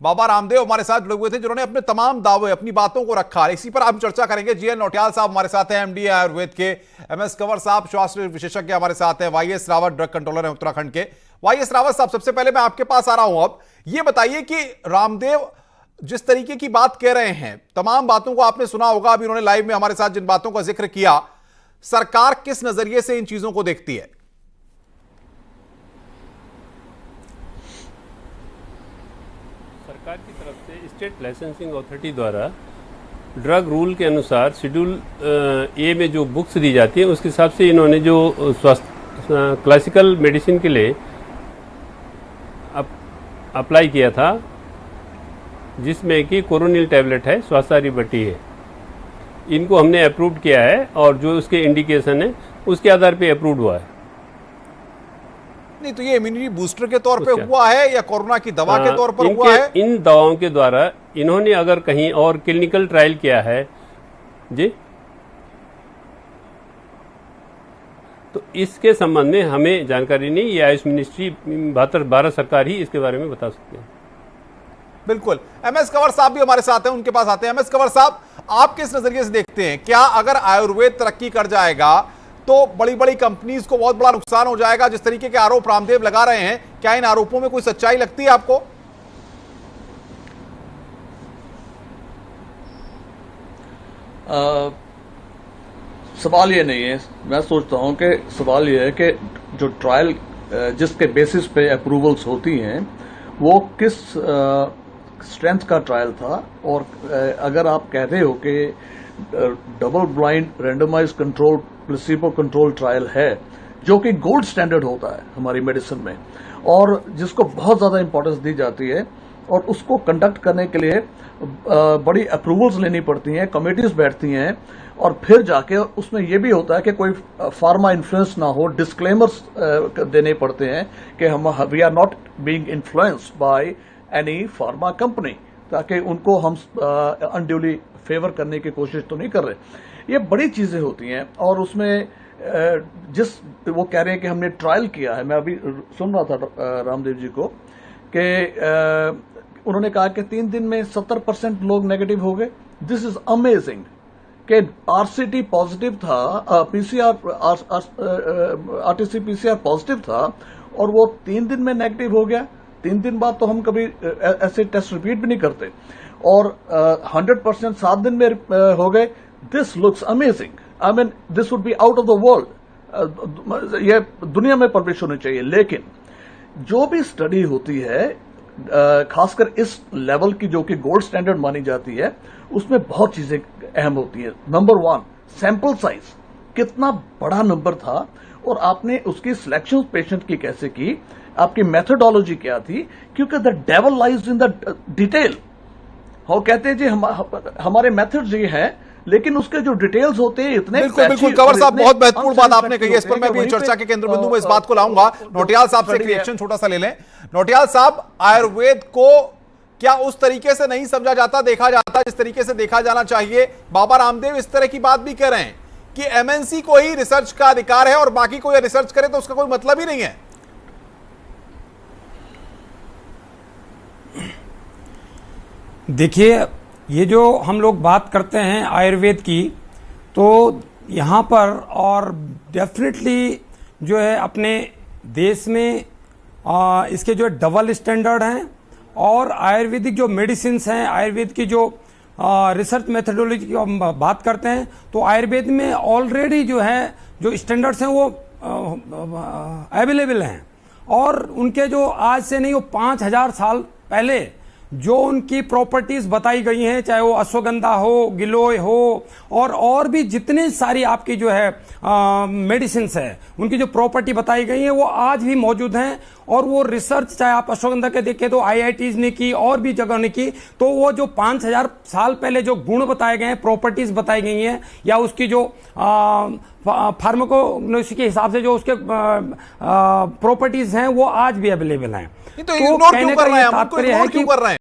बाबा रामदेव हमारे साथ जुड़े हुए थे, जिन्होंने अपने तमाम दावे, अपनी बातों को रखा। इसी पर हम चर्चा करेंगे। जीएन नौटियाल साहब हमारे साथ हैं, एमडी आयुर्वेद के। एमएस कंवर साहब स्वास्थ्य विशेषज्ञ हमारे साथ हैं। वाईएस रावत ड्रग कंट्रोलर है उत्तराखंड के। वाईएस रावत साहब, सबसे पहले मैं आपके पास आ रहा हूं। अब ये बताइए कि रामदेव जिस तरीके की बात कह रहे हैं, तमाम बातों को आपने सुना होगा, अभी उन्होंने लाइव में हमारे साथ जिन बातों का जिक्र किया, सरकार किस नजरिए से इन चीजों को देखती है? सरकार की तरफ से स्टेट लाइसेंसिंग अथॉरिटी द्वारा ड्रग रूल के अनुसार शेड्यूल ए में जो बुक्स दी जाती है, उसके हिसाब से इन्होंने जो स्वास्थ्य क्लासिकल मेडिसिन के लिए अप्लाई किया था, जिसमें कि कोरोनिल टैबलेट है, स्वास्थ्य बट्टी है, इनको हमने अप्रूव किया है और जो उसके इंडिकेशन है उसके आधार पे अप्रूव हुआ है। नहीं तो ये इम्यूनिटी बूस्टर के तौर पे हुआ है या कोरोना की दवा के तौर पर हुआ है? इन दवाओं के द्वारा इन्होंने अगर कहीं और क्लिनिकल ट्रायल किया है जी, तो इसके संबंध में हमें जानकारी नहीं। ये आयुष मिनिस्ट्री भारत सरकार ही इसके बारे में बता सकते हैं। बिल्कुल। एमएस कंवर साहब भी हमारे साथ हैं, उनके पास आते हैं। एमएस कंवर साहब, आप किस नजरिए से देखते हैं? क्या अगर आयुर्वेद तरक्की कर जाएगा तो बड़ी बड़ी कंपनीज को बहुत बड़ा नुकसान हो जाएगा? जिस तरीके के आरोप रामदेव लगा रहे हैं, क्या इन आरोपों में कोई सच्चाई लगती है आपको? सवाल ये नहीं है। मैं सोचता हूं कि सवाल ये है कि जो ट्रायल जिसके बेसिस पे अप्रूवल्स होती हैं, वो किस स्ट्रेंथ का ट्रायल था। और अगर आप कहते हो कि double blind randomise control placebo control trial है, जो कि गोल्ड स्टैंडर्ड होता है हमारी मेडिसिन में और जिसको बहुत ज्यादा इंपॉर्टेंस दी जाती है, और उसको कंडक्ट करने के लिए बड़ी अप्रूवल्स लेनी पड़ती हैं, कमेटीज बैठती हैं, और फिर जाके उसमें यह भी होता है कि कोई फार्मा इन्फ्लुएंस ना हो, डिस्क्लेमर्स देने पड़ते हैं कि हम we are not being influenced by any pharma company, ताकि उनको हम अनड्यूली फेवर करने की कोशिश तो नहीं कर रहे। ये बड़ी चीजें होती हैं। और उसमें जिस वो कह रहे हैं कि हमने ट्रायल किया है, मैं अभी सुन रहा था रामदेव जी को कि उन्होंने कहा कि 3 दिन में 70% लोग नेगेटिव हो गए। दिस इज अमेजिंग कि आरसीटी पॉजिटिव था, पीसीआर आरटीसी पीसीआर पॉजिटिव था और वो 3 दिन में नेगेटिव हो गया। 3 दिन बाद तो हम कभी ऐसे टेस्ट रिपीट भी नहीं करते। और 100% 7 दिन में हो गए। This looks amazing. I mean this would be out of the world. ये दुनिया में पब्लिश होनी चाहिए। लेकिन जो भी स्टडी होती है, खासकर इस लेवल की जो कि गोल्ड स्टैंडर्ड मानी जाती है, उसमें बहुत चीजें अहम होती है। नंबर 1, सैंपल साइज कितना बड़ा नंबर था और आपने उसकी सिलेक्शन पेशेंट की कैसे की, आपकी मेथोडोलॉजी क्या थी, क्योंकि the devil lies in the detail. वो कहते हैं जी हमारे मेथड्स ये हैं, लेकिन उसके जो डिटेल्स होते हैं इतने। बिल्कुल कंवर साहब, बहुत महत्वपूर्ण बात आपने कही है। इस पर मैं भी चर्चा के केंद्र बिंदु में इस बात को लाऊंगा। नौटियाल साहब से एक रिएक्शन छोटा सा ले लें। नौटियाल साहब, आयुर्वेद को क्या उस तरीके से नहीं समझा जाता, देखा जाता जिस तरीके से देखा जाना चाहिए? बाबा रामदेव इस तरह की बात भी कह रहे हैं कि एमएनसी को ही रिसर्च का अधिकार है और बाकी कोई रिसर्च करे तो उसका कोई मतलब ही नहीं है। देखिए, ये जो हम लोग बात करते हैं आयुर्वेद की, तो यहाँ पर और डेफिनेटली जो है अपने देश में इसके जो डबल स्टैंडर्ड हैं और आयुर्वेदिक जो मेडिसिन्स हैं, आयुर्वेद की जो रिसर्च मेथोडोलॉजी की हम बात करते हैं, तो आयुर्वेद में ऑलरेडी जो है जो स्टैंडर्ड्स हैं वो अवेलेबल हैं। और उनके जो आज से नहीं, वो 5000 साल पहले जो उनकी प्रॉपर्टीज बताई गई हैं, चाहे वो अश्वगंधा हो, गिलोय हो, और भी जितनी सारी आपकी जो है मेडिसिन्स है, उनकी जो प्रॉपर्टी बताई गई है वो आज भी मौजूद हैं। और वो रिसर्च चाहे आप अश्वगंधा के देखें तो आईआईटीज ने की और भी जगह ने की, तो वो जो 5000 साल पहले जो गुण बताए गए हैं, प्रॉपर्टीज बताई गई हैं, या उसकी जो फार्माकोलॉजी के हिसाब से जो उसके प्रॉपर्टीज हैं, वो आज भी अवेलेबल हैं। तो कहने का ये तात्पर्य है कि